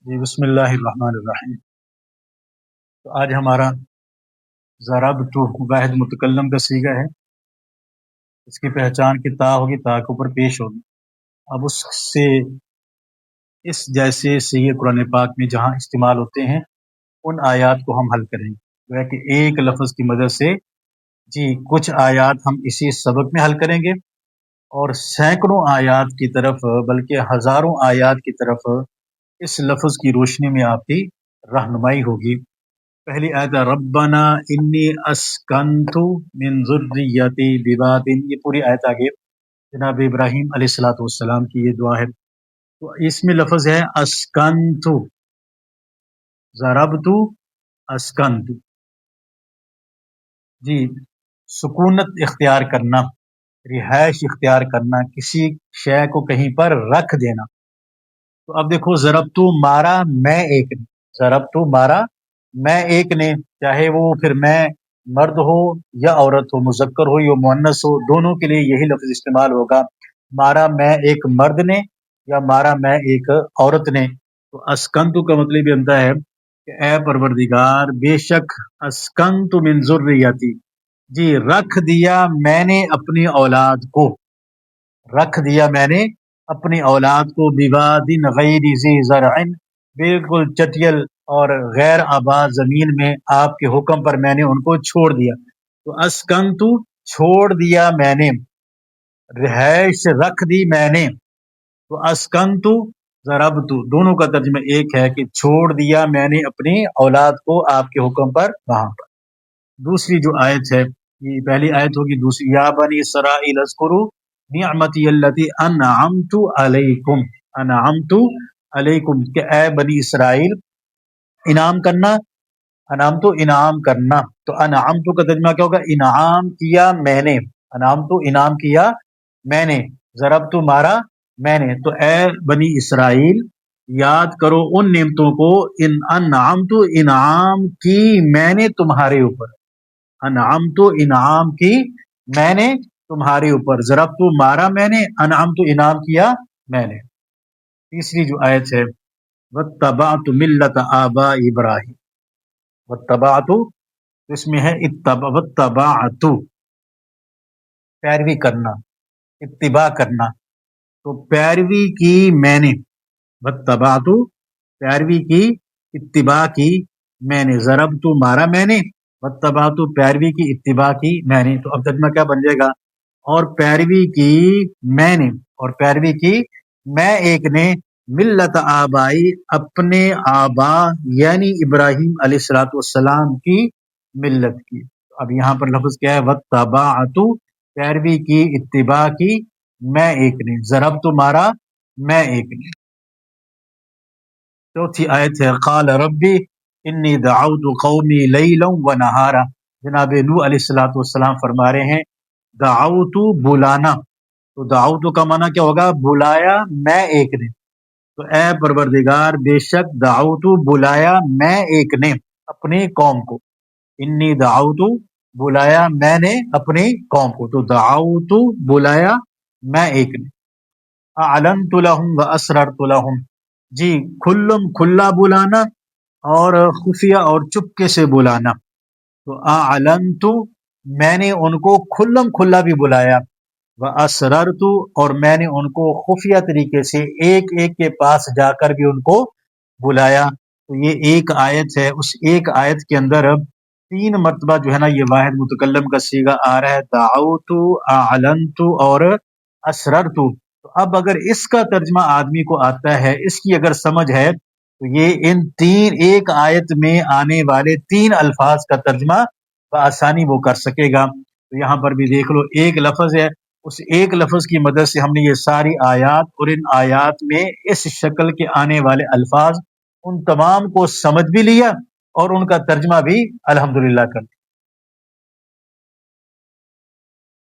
جی بسم اللہ الرحمن الرحیم۔ تو آج ہمارا ضربت واحد متکلم کا صیغہ ہے۔ اس کی پہچان کی تا ہوگی، تا کے اوپر پیش ہوگی۔ اب اس سے اس جیسے صیغے قرآن پاک میں جہاں استعمال ہوتے ہیں ان آیات کو ہم حل کریں گے۔ وہ ہے کہ ایک لفظ کی مدد سے جی کچھ آیات ہم اسی سبق میں حل کریں گے، اور سینکڑوں آیات کی طرف بلکہ ہزاروں آیات کی طرف اس لفظ کی روشنی میں آپ کی رہنمائی ہوگی۔ پہلی آیت ربنا انی اسکنت من ذریتی بواد، یہ پوری آیت آگے جناب ابراہیم علیہ الصلوۃ والسلام کی یہ دعا ہے۔ تو اس میں لفظ ہے اسکنت، ضربت، اسکنت، جی سکونت اختیار کرنا، رہائش اختیار کرنا، کسی شے کو کہیں پر رکھ دینا۔ تو اب دیکھو ضربت مارا میں ایک نے، ضربت مارا میں ایک نے، چاہے وہ پھر میں مرد ہو یا عورت ہو، مذکر ہو یا مؤنث ہو، دونوں کے لیے یہی لفظ استعمال ہوگا، مارا میں ایک مرد نے یا مارا میں ایک عورت نے۔ تو اسکنت کا مطلب یہ بنتا ہے کہ اے پروردگار بے شک اسکنت من ذریتی، جی رکھ دیا میں نے اپنی اولاد کو، رکھ دیا میں نے اپنی اولاد کو بواد غیر ذی زرع، بالکل چٹیل اور غیر آباد زمین میں آپ کے حکم پر میں نے ان کو چھوڑ دیا۔ تو اسکنت چھوڑ دیا میں نے، رہائش رکھ دی میں نے۔ تو اسکنت ضربت دونوں کا ترجمہ ایک ہے کہ چھوڑ دیا میں نے اپنی اولاد کو آپ کے حکم پر وہاں پر۔ دوسری جو آیت ہے، یہ پہلی آیت ہوگی، دوسری یا بنی اسرائیل اذکروا نعمتی التی انعمت علیکم، انعمت علیکم، کہ اے بنی اسرائیل انعام کرنا، انعام تو انعام کرنا۔ تو انعام تو کا ترجمہ کیا ہوگا؟ انعام کیا میں نے، انعام تو انعام کیا میں نے، ضرب تو مارا میں نے۔ تو اے بنی اسرائیل یاد کرو ان نعمتوں کو، ان انعام تو انعام کی میں نے تمہارے اوپر، انعام تو انعام کی میں نے تمہارے اوپر، ضرب تو مارا میں نے، انعام تو انعام کیا میں نے۔ تیسری جو آیت ہے واتبعت ملت آباء ابراہیم، واتبعت اس میں ہے واتبعت پیروی کرنا، اتباع کرنا، تو پیروی کی میں نے، واتبعت پیروی کی، اتباع کی میں نے، ضرب تو مارا میں نے، واتبعت پیروی کی، اتباع کی میں نے۔ تو اب ترجمہ کیا بن جائے گا؟ اور پیروی کی میں نے، اور پیروی کی میں ایک نے، ملت آبائی اپنے آبا یعنی ابراہیم علیہ الصلوۃ والسلام کی ملت کی۔ اب یہاں پر لفظ کیا ہے؟ واتبعت پیروی کی، اتباع کی میں ایک نے، ضرب تو مارا میں ایک نے۔ چوتھی آیت ہے قال ربی انی دعوت قومی لیلا و نہارا، جناب نوح علیہ الصلوۃ والسلام فرما رہے ہیں دعوت بلانا، تو دعوت کا معنی کیا ہوگا؟ بلایا میں ایک نے۔ تو اے پروردگار بے شک دعوت بلایا میں ایک نے اپنی قوم کو، انی دعوت بلایا میں نے اپنی قوم کو، تو دعوت بلایا میں ایک نے، اعلنت لہم و اسررت لہم، جی کھلم کھلا بلانا اور خفیہ اور چپکے سے بلانا۔ تو اعلنت میں نے ان کو کھلم کھلا بھی بلایا، واسررت اور میں نے ان کو خفیہ طریقے سے ایک ایک کے پاس جا کر بھی ان کو بلایا۔ تو یہ ایک آیت ہے، اس ایک آیت کے اندر 3 مرتبہ جو ہے نا یہ واحد متکلم کا صیغہ آ رہا ہے، دعوت، اعلنت اور اسررت۔ تو اب اگر اس کا ترجمہ آدمی کو آتا ہے، اس کی اگر سمجھ ہے، تو یہ ان ایک آیت میں آنے والے 3 الفاظ کا ترجمہ بآسانی وہ کر سکے گا۔ تو یہاں پر بھی دیکھ لو ایک لفظ ہے، اس ایک لفظ کی مدد سے ہم نے یہ ساری آیات اور ان آیات میں اس شکل کے آنے والے الفاظ ان تمام کو سمجھ بھی لیا اور ان کا ترجمہ بھی الحمدللہ کر لیا۔